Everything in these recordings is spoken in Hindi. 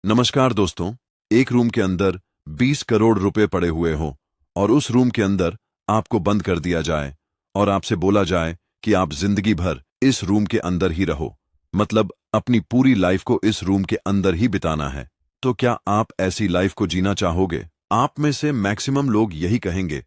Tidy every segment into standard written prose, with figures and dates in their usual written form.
नमस्कार दोस्तों। एक रूम के अंदर 20 करोड़ रुपए पड़े हुए हो और उस रूम के अंदर आपको बंद कर दिया जाए और आपसे बोला जाए कि आप जिंदगी भर इस रूम के अंदर ही रहो, मतलब अपनी पूरी लाइफ को इस रूम के अंदर ही बिताना है। तो क्या आप ऐसी लाइफ को जीना चाहोगे? आप में से मैक्सिमम लोग यही कहेंगे,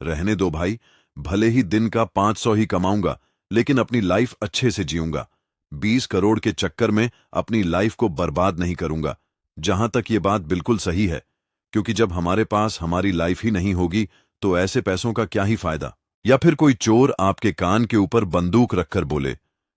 रहने दो भाई, भले ही दिन का 500 ही कमाऊंगा लेकिन अपनी लाइफ अच्छे से जीऊंगा। 20 करोड़ के चक्कर में अपनी लाइफ को बर्बाद नहीं करूंगा। जहां तक ये बात बिल्कुल सही है, क्योंकि जब हमारे पास हमारी लाइफ ही नहीं होगी तो ऐसे पैसों का क्या ही फायदा। या फिर कोई चोर आपके कान के ऊपर बंदूक रखकर बोले,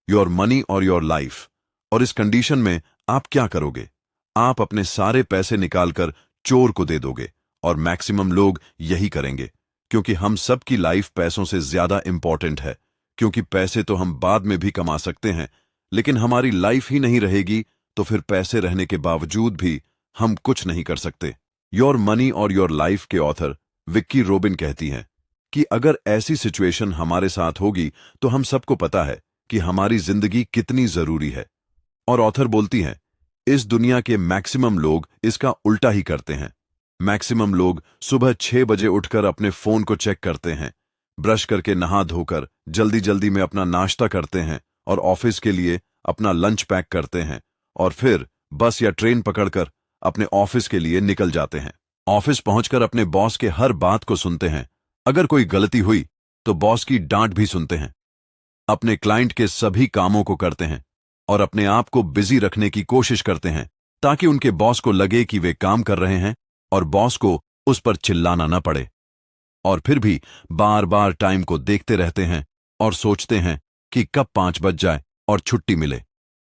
योर मनी और योर लाइफ, और इस कंडीशन में आप क्या करोगे? आप अपने सारे पैसे निकालकर चोर को दे दोगे, और मैक्सिमम लोग यही करेंगे, क्योंकि हम सबकी लाइफ पैसों से ज्यादा इंपॉर्टेंट है। क्योंकि पैसे तो हम बाद में भी कमा सकते हैं, लेकिन हमारी लाइफ ही नहीं रहेगी तो फिर पैसे रहने के बावजूद भी हम कुछ नहीं कर सकते। योर मनी और योर लाइफ के ऑथर विक्की रोबिन कहती हैं कि अगर ऐसी सिचुएशन हमारे साथ होगी तो हम सबको पता है कि हमारी जिंदगी कितनी जरूरी है। और ऑथर बोलती हैं, इस दुनिया के मैक्सिमम लोग इसका उल्टा ही करते हैं। मैक्सिमम लोग सुबह 6 बजे उठकर अपने फोन को चेक करते हैं, ब्रश करके नहा धोकर जल्दी जल्दी में अपना नाश्ता करते हैं और ऑफिस के लिए अपना लंच पैक करते हैं, और फिर बस या ट्रेन पकड़कर अपने ऑफिस के लिए निकल जाते हैं। ऑफिस पहुंचकर अपने बॉस के हर बात को सुनते हैं। अगर कोई गलती हुई तो बॉस की डांट भी सुनते हैं। अपने क्लाइंट के सभी कामों को करते हैं और अपने आप को बिजी रखने की कोशिश करते हैं ताकि उनके बॉस को लगे कि वे काम कर रहे हैं और बॉस को उस पर चिल्लाना न पड़े। और फिर भी बार बार टाइम को देखते रहते हैं और सोचते हैं कि कब 5 बज जाए और छुट्टी मिले।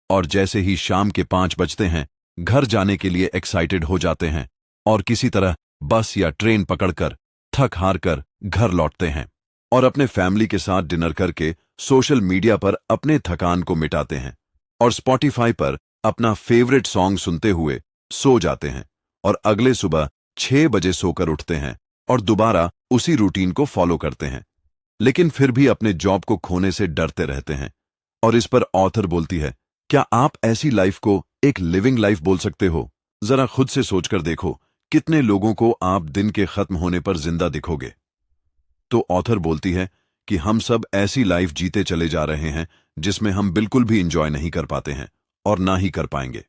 और जैसे ही शाम के 5 बजते हैं, घर जाने के लिए एक्साइटेड हो जाते हैं और किसी तरह बस या ट्रेन पकड़कर थक हार कर घर लौटते हैं और अपने फैमिली के साथ डिनर करके सोशल मीडिया पर अपने थकान को मिटाते हैं और स्पॉटिफाई पर अपना फेवरेट सॉन्ग सुनते हुए सो जाते हैं और अगले सुबह 6 बजे सोकर उठते हैं और दोबारा उसी रूटीन को फॉलो करते हैं, लेकिन फिर भी अपने जॉब को खोने से डरते रहते हैं। और इस पर ऑथर बोलती है, क्या आप ऐसी लाइफ को एक लिविंग लाइफ बोल सकते हो? जरा खुद से सोचकर देखो, कितने लोगों को आप दिन के खत्म होने पर जिंदा दिखोगे? तो ऑथर बोलती है कि हम सब ऐसी लाइफ जीते चले जा रहे हैं जिसमें हम बिल्कुल भी इंजॉय नहीं कर पाते हैं और ना ही कर पाएंगे।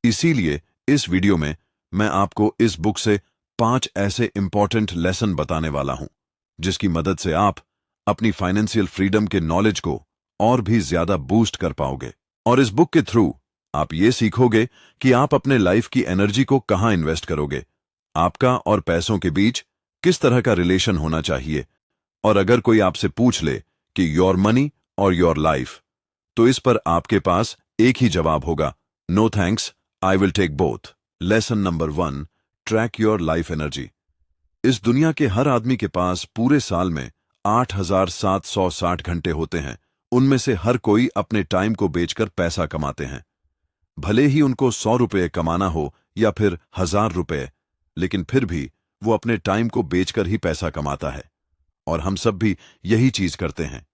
इसीलिए इस वीडियो में मैं आपको इस बुक से 5 ऐसे इंपॉर्टेंट लेसन बताने वाला हूं जिसकी मदद से आप अपनी फाइनेंशियल फ्रीडम के नॉलेज को और भी ज्यादा बूस्ट कर पाओगे। और इस बुक के थ्रू आप ये सीखोगे कि आप अपने लाइफ की एनर्जी को कहां इन्वेस्ट करोगे, आपका और पैसों के बीच किस तरह का रिलेशन होना चाहिए। और अगर कोई आपसे पूछ ले कि योर मनी और योर लाइफ, तो इस पर आपके पास एक ही जवाब होगा, no thanks, I will take both. Lesson number 1, track your life energy. इस दुनिया के हर आदमी के पास पूरे साल में 8,760 घंटे होते हैं। उनमें से हर कोई अपने टाइम को बेचकर पैसा कमाते हैं, भले ही उनको 100 रुपये कमाना हो या फिर 1000 रुपये, लेकिन फिर भी वो अपने टाइम को बेचकर ही पैसा कमाता है। और हम सब भी यही चीज करते हैं,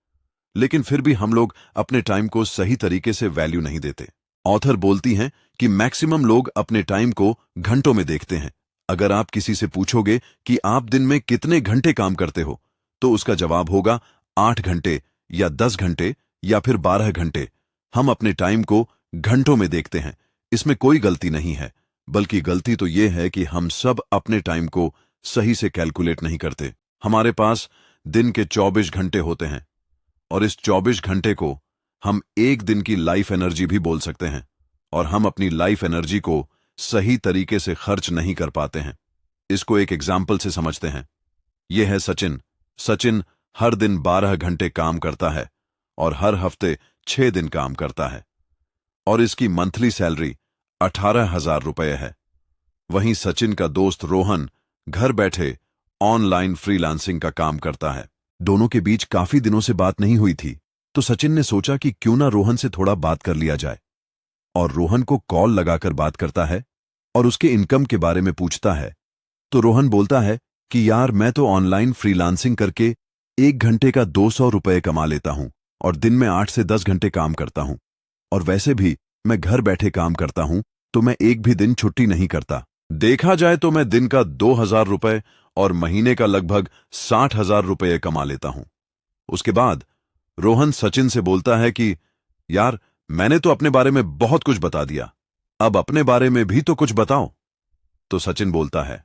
लेकिन फिर भी हम लोग अपने टाइम को सही तरीके से वैल्यू नहीं देते। ऑथर बोलती हैं कि मैक्सिमम लोग अपने टाइम को घंटों में देखते हैं। अगर आप किसी से पूछोगे कि आप दिन में कितने घंटे काम करते हो, तो उसका जवाब होगा 8 घंटे या 10 घंटे या फिर 12 घंटे। हम अपने टाइम को घंटों में देखते हैं। इसमें कोई गलती नहीं है, बल्कि गलती तो यह है कि हम सब अपने टाइम को सही से कैलकुलेट नहीं करते। हमारे पास दिन के 24 घंटे होते हैं और इस 24 घंटे को हम एक दिन की लाइफ एनर्जी भी बोल सकते हैं, और हम अपनी लाइफ एनर्जी को सही तरीके से खर्च नहीं कर पाते हैं। इसको एक एग्जाम्पल से समझते हैं। यह है सचिन। सचिन हर दिन 12 घंटे काम करता है और हर हफ्ते 6 दिन काम करता है, और इसकी मंथली सैलरी 18,000 रुपये है। वहीं सचिन का दोस्त रोहन घर बैठे ऑनलाइन फ्रीलांसिंग का काम करता है। दोनों के बीच काफी दिनों से बात नहीं हुई थी, तो सचिन ने सोचा कि क्यों ना रोहन से थोड़ा बात कर लिया जाए, और रोहन को कॉल लगाकर बात करता है और उसके इनकम के बारे में पूछता है। तो रोहन बोलता है कि यार, मैं तो ऑनलाइन फ्रीलांसिंग करके 1 घंटे का 200 रुपये कमा लेता हूं और दिन में 8 से 10 घंटे काम करता हूं, और वैसे भी मैं घर बैठे काम करता हूं तो मैं एक भी दिन छुट्टी नहीं करता। देखा जाए तो मैं दिन का 2,000 रुपए और महीने का लगभग 60,000 रुपए कमा लेता हूं। उसके बाद रोहन सचिन से बोलता है कि यार, मैंने तो अपने बारे में बहुत कुछ बता दिया, अब अपने बारे में भी तो कुछ बताओ। तो सचिन बोलता है,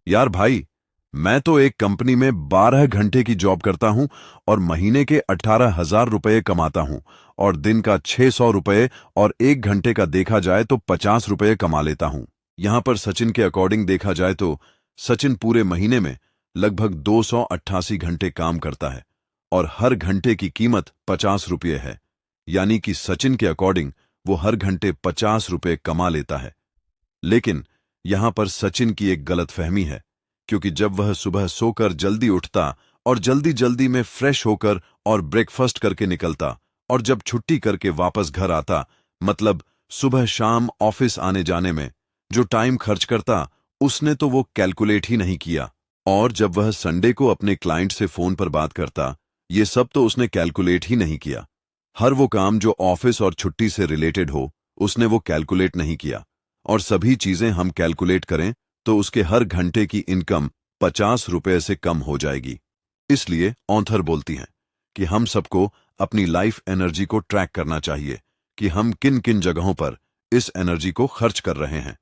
यार भाई, मैं तो एक कंपनी में 12 घंटे की जॉब करता हूं और महीने के 18,000 रुपए कमाता हूं और दिन का 600 रुपए और 1 घंटे का देखा जाए तो 50 रुपए कमा लेता हूं। यहां पर सचिन के अकॉर्डिंग देखा जाए तो सचिन पूरे महीने में लगभग 288 घंटे काम करता है और हर घंटे की कीमत 50 रुपये है, यानी कि सचिन के अकॉर्डिंग वो हर घंटे 50 रुपये कमा लेता है। लेकिन यहां पर सचिन की एक गलतफहमी है, क्योंकि जब वह सुबह सोकर जल्दी उठता और जल्दी जल्दी में फ्रेश होकर और ब्रेकफास्ट करके निकलता और जब छुट्टी करके वापस घर आता, मतलब सुबह शाम ऑफिस आने जाने में जो टाइम खर्च करता, उसने तो वो कैलकुलेट ही नहीं किया। और जब वह संडे को अपने क्लाइंट से फोन पर बात करता, ये सब तो उसने कैलकुलेट ही नहीं किया। हर वो काम जो ऑफिस और छुट्टी से रिलेटेड हो, उसने वो कैलकुलेट नहीं किया। और सभी चीजें हम कैलकुलेट करें तो उसके हर घंटे की इनकम 50 रुपए से कम हो जाएगी। इसलिए ऑथर बोलती हैं कि हम सबको अपनी लाइफ एनर्जी को ट्रैक करना चाहिए कि हम किन किन जगहों पर इस एनर्जी को खर्च कर रहे हैं।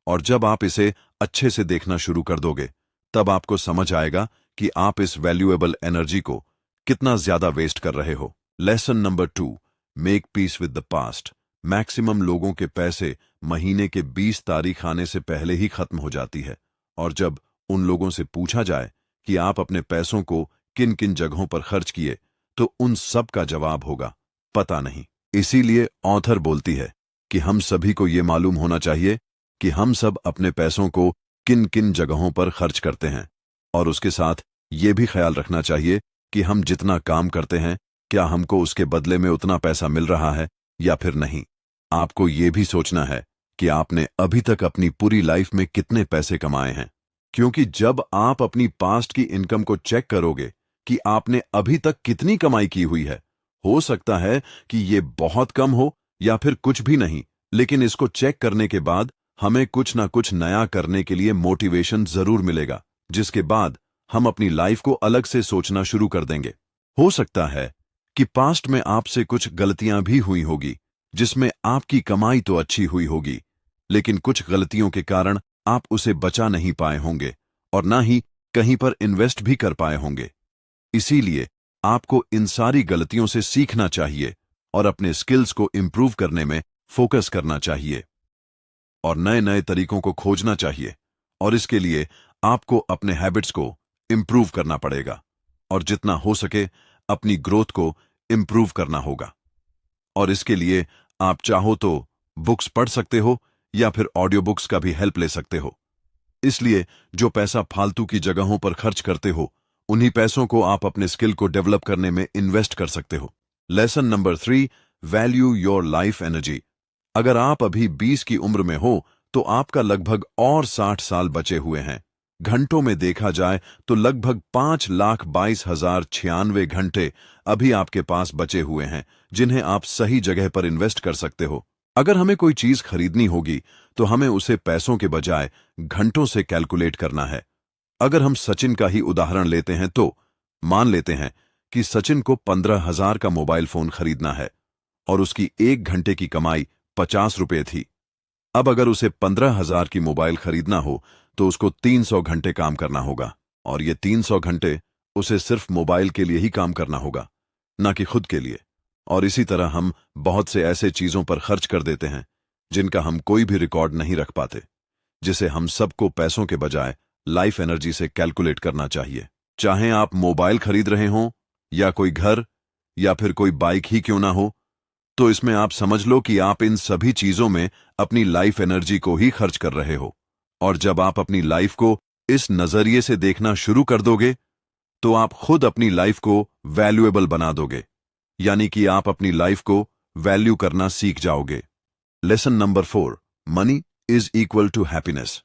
और जब आप इसे अच्छे से देखना शुरू कर दोगे, तब आपको समझ आएगा कि आप इस वैल्यूएबल एनर्जी को कितना ज्यादा वेस्ट कर रहे हो। Lesson number 2, make peace with the past. Maximum लोगों के पैसे महीने के 20 तारीख आने से पहले ही खत्म हो जाती है, और जब उन लोगों से पूछा जाए कि आप अपने पैसों को किन किन जगहों पर खर्च किए, तो उन सब का जवाब होगा पता नहीं। इसीलिए ऑथर बोलती है कि हम सभी को ये मालूम होना चाहिए कि हम सब अपने पैसों को किन किन जगहों पर खर्च करते हैं, और उसके साथ ये भी ख्याल रखना चाहिए कि हम जितना काम करते हैं, क्या हमको उसके बदले में उतना पैसा मिल रहा है या फिर नहीं। आपको ये भी सोचना है कि आपने अभी तक अपनी पूरी लाइफ में कितने पैसे कमाए हैं, क्योंकि जब आप अपनी पास्ट की इनकम को चेक करोगे कि आपने अभी तक कितनी कमाई की हुई है, हो सकता है कि ये बहुत कम हो या फिर कुछ भी नहीं, लेकिन इसको चेक करने के बाद हमें कुछ ना कुछ नया करने के लिए मोटिवेशन जरूर मिलेगा, जिसके बाद हम अपनी लाइफ को अलग से सोचना शुरू कर देंगे। हो सकता है कि पास्ट में आपसे कुछ गलतियां भी हुई होगी, जिसमें आपकी कमाई तो अच्छी हुई होगी, लेकिन कुछ गलतियों के कारण आप उसे बचा नहीं पाए होंगे और ना ही कहीं पर इन्वेस्ट भी कर पाए होंगे। इसीलिए आपको इन सारी गलतियों से सीखना चाहिए और अपने स्किल्स को इंप्रूव करने में फोकस करना चाहिए और नए नए तरीकों को खोजना चाहिए। और इसके लिए आपको अपने हैबिट्स को इंप्रूव करना पड़ेगा और जितना हो सके अपनी ग्रोथ को इंप्रूव करना होगा। और इसके लिए आप चाहो तो बुक्स पढ़ सकते हो या फिर ऑडियो बुक्स का भी हेल्प ले सकते हो। इसलिए जो पैसा फालतू की जगहों पर खर्च करते हो, उन्हीं पैसों को आप अपने स्किल को डेवलप करने में इन्वेस्ट कर सकते हो। Lesson number 3, value your life energy. अगर आप अभी 20 की उम्र में हो तो आपका लगभग और 60 साल बचे हुए हैं। घंटों में देखा जाए तो लगभग 5,22,096 घंटे अभी आपके पास बचे हुए हैं, जिन्हें आप सही जगह पर इन्वेस्ट कर सकते हो। अगर हमें कोई चीज खरीदनी होगी तो हमें उसे पैसों के बजाय घंटों से कैलकुलेट करना है। अगर हम सचिन का ही उदाहरण लेते हैं तो मान लेते हैं कि सचिन को 15,000 का मोबाइल फोन खरीदना है और उसकी 1 घंटे की कमाई 50 रुपये थी। अब अगर उसे 15,000 की मोबाइल खरीदना हो तो उसको 300 घंटे काम करना होगा, और ये 300 घंटे उसे सिर्फ मोबाइल के लिए ही काम करना होगा, ना कि खुद के लिए। और इसी तरह हम बहुत से ऐसे चीजों पर खर्च कर देते हैं जिनका हम कोई भी रिकॉर्ड नहीं रख पाते, जिसे हम सबको पैसों के बजाय लाइफ एनर्जी से कैलकुलेट करना चाहिए। चाहे आप मोबाइल खरीद रहे हों या कोई घर या फिर कोई बाइक ही क्यों ना हो, तो इसमें आप समझ लो कि आप इन सभी चीजों में अपनी लाइफ एनर्जी को ही खर्च कर रहे हो। और जब आप अपनी लाइफ को इस नजरिए से देखना शुरू कर दोगे, तो आप खुद अपनी लाइफ को वैल्यूएबल बना दोगे, यानी कि आप अपनी लाइफ को वैल्यू करना सीख जाओगे। Lesson number 4, money is equal to happiness.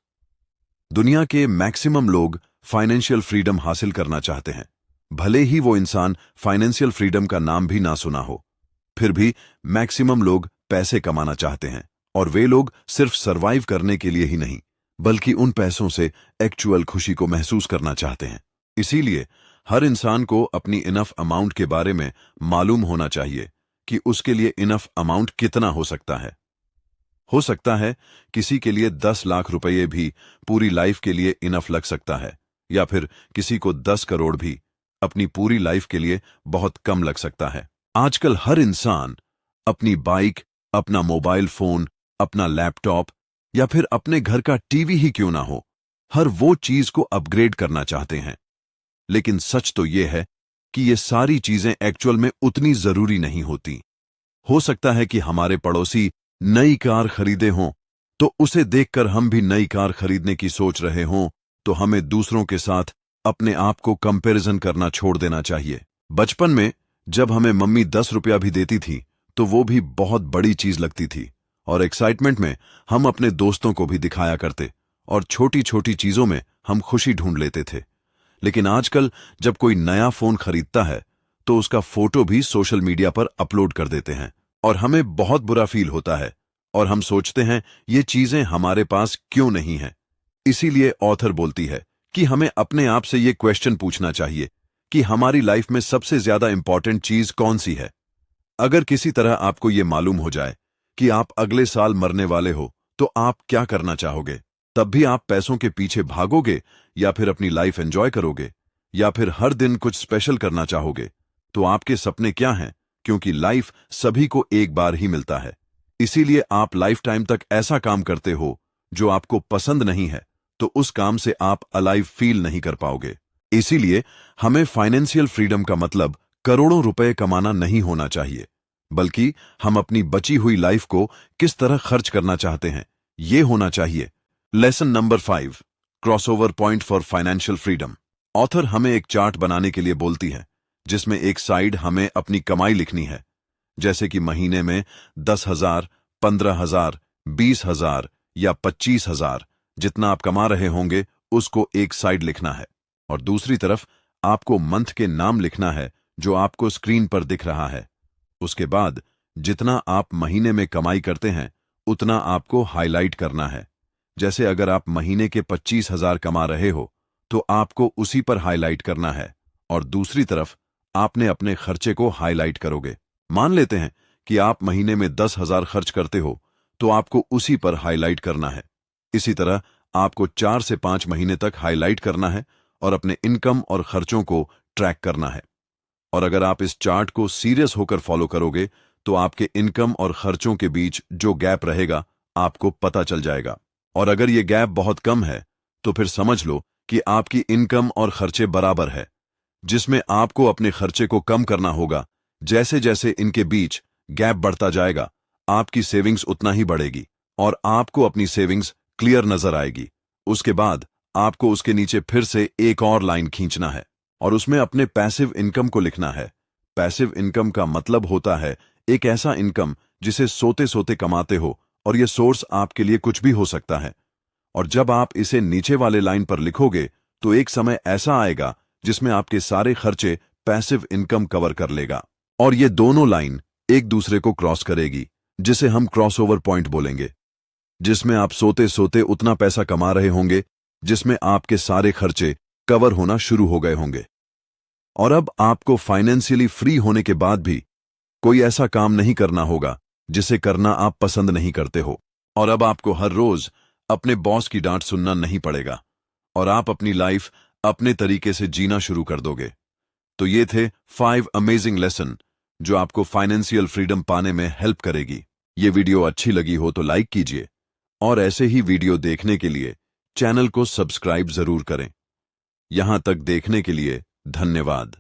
दुनिया के मैक्सिमम लोग फाइनेंशियल फ्रीडम हासिल करना चाहते हैं, भले ही वो इंसान फाइनेंशियल फ्रीडम का नाम भी ना सुना हो। फिर भी मैक्सिमम लोग पैसे कमाना चाहते हैं और वे लोग सिर्फ सरवाइव करने के लिए ही नहीं, बल्कि उन पैसों से एक्चुअल खुशी को महसूस करना चाहते हैं। इसीलिए हर इंसान को अपनी इनफ अमाउंट के बारे में मालूम होना चाहिए कि उसके लिए इनफ अमाउंट कितना हो सकता है। हो सकता है किसी के लिए 10 लाख रुपये भी पूरी लाइफ के लिए इनफ लग सकता है, या फिर किसी को 10 करोड़ भी अपनी पूरी लाइफ के लिए बहुत कम लग सकता है। आजकल हर इंसान अपनी बाइक, अपना मोबाइल फोन, अपना लैपटॉप या फिर अपने घर का टीवी ही क्यों ना हो, हर वो चीज को अपग्रेड करना चाहते हैं। लेकिन सच तो यह है कि ये सारी चीजें एक्चुअल में उतनी जरूरी नहीं होती। हो सकता है कि हमारे पड़ोसी नई कार खरीदे हों, तो उसे देखकर हम भी नई कार खरीदने की सोच रहे हों, तो हमें दूसरों के साथ अपने आप को कंपैरिजन करना छोड़ देना चाहिए। बचपन में जब हमें मम्मी 10 रुपया भी देती थी तो वो भी बहुत बड़ी चीज लगती थी, और एक्साइटमेंट में हम अपने दोस्तों को भी दिखाया करते, और छोटी छोटी चीजों में हम खुशी ढूंढ लेते थे। लेकिन आजकल जब कोई नया फोन खरीदता है तो उसका फोटो भी सोशल मीडिया पर अपलोड कर देते हैं, और हमें बहुत बुरा फील होता है, और हम सोचते हैं ये चीजें हमारे पास क्यों नहीं हैं। इसीलिए ऑथर बोलती है कि हमें अपने आप से ये क्वेश्चन पूछना चाहिए कि हमारी लाइफ में सबसे ज्यादा इंपॉर्टेंट चीज कौन सी है। अगर किसी तरह आपको ये मालूम हो जाए कि आप अगले साल मरने वाले हो, तो आप क्या करना चाहोगे? तब भी आप पैसों के पीछे भागोगे, या फिर अपनी लाइफ एंजॉय करोगे, या फिर हर दिन कुछ स्पेशल करना चाहोगे? तो आपके सपने क्या हैं? क्योंकि लाइफ सभी को एक बार ही मिलता है, इसीलिए आप लाइफ टाइम तक ऐसा काम करते हो जो आपको पसंद नहीं है, तो उस काम से आप अलाइव फील नहीं कर पाओगे। इसीलिए हमें फाइनेंशियल फ्रीडम का मतलब करोड़ों रुपए कमाना नहीं होना चाहिए, बल्कि हम अपनी बची हुई लाइफ को किस तरह खर्च करना चाहते हैं, ये होना चाहिए। Lesson number 5, crossover point for financial freedom. Author हमें एक चार्ट बनाने के लिए बोलती है, जिसमें एक साइड हमें अपनी कमाई लिखनी है, जैसे कि महीने में 10,000, 15,000, 20,000 या 25,000 जितना आप कमा रहे होंगे उसको एक साइड लिखना है, और दूसरी तरफ आपको मंथ के नाम लिखना है जो आपको स्क्रीन पर दिख रहा है। उसके बाद जितना आप महीने में कमाई करते हैं उतना आपको हाईलाइट करना है। जैसे अगर आप महीने के 25,000 कमा रहे हो तो आपको उसी पर हाईलाइट करना है, और दूसरी तरफ आपने अपने खर्चे को हाईलाइट करोगे। मान लेते हैं कि आप महीने में 10,000 खर्च करते हो, तो आपको उसी पर हाईलाइट करना है। इसी तरह आपको 4 से 5 महीने तक हाईलाइट करना है और अपने इनकम और खर्चों को ट्रैक करना है। और अगर आप इस चार्ट को सीरियस होकर फॉलो करोगे तो आपके इनकम और खर्चों के बीच जो गैप रहेगा आपको पता चल जाएगा। और अगर ये गैप बहुत कम है तो फिर समझ लो कि आपकी इनकम और खर्चे बराबर है, जिसमें आपको अपने खर्चे को कम करना होगा। जैसे जैसे इनके बीच गैप बढ़ता जाएगा आपकी सेविंग्स उतना ही बढ़ेगी, और आपको अपनी सेविंग्स क्लियर नजर आएगी। उसके बाद आपको उसके नीचे फिर से एक और लाइन खींचना है और उसमें अपने पैसिव इनकम को लिखना है। पैसिव इनकम का मतलब होता है एक ऐसा इनकम जिसे सोते सोते कमाते हो, और यह सोर्स आपके लिए कुछ भी हो सकता है। और जब आप इसे नीचे वाले लाइन पर लिखोगे तो एक समय ऐसा आएगा जिसमें आपके सारे खर्चे पैसिव इनकम कवर कर लेगा, और ये दोनों लाइन एक दूसरे को क्रॉस करेगी, जिसे हम क्रॉसओवर पॉइंट बोलेंगे, जिसमें आप सोते सोते उतना पैसा कमा रहे होंगे जिसमें आपके सारे खर्चे कवर होना शुरू हो गए होंगे। और अब आपको फाइनेंशियली फ्री होने के बाद भी कोई ऐसा काम नहीं करना होगा जिसे करना आप पसंद नहीं करते हो, और अब आपको हर रोज अपने बॉस की डांट सुनना नहीं पड़ेगा, और आप अपनी लाइफ अपने तरीके से जीना शुरू कर दोगे। तो ये थे 5 अमेजिंग लेसन जो आपको फाइनेंशियल फ्रीडम पाने में हेल्प करेगी। ये वीडियो अच्छी लगी हो तो लाइक कीजिए, और ऐसे ही वीडियो देखने के लिए चैनल को सब्सक्राइब जरूर करें। यहां तक देखने के लिए धन्यवाद।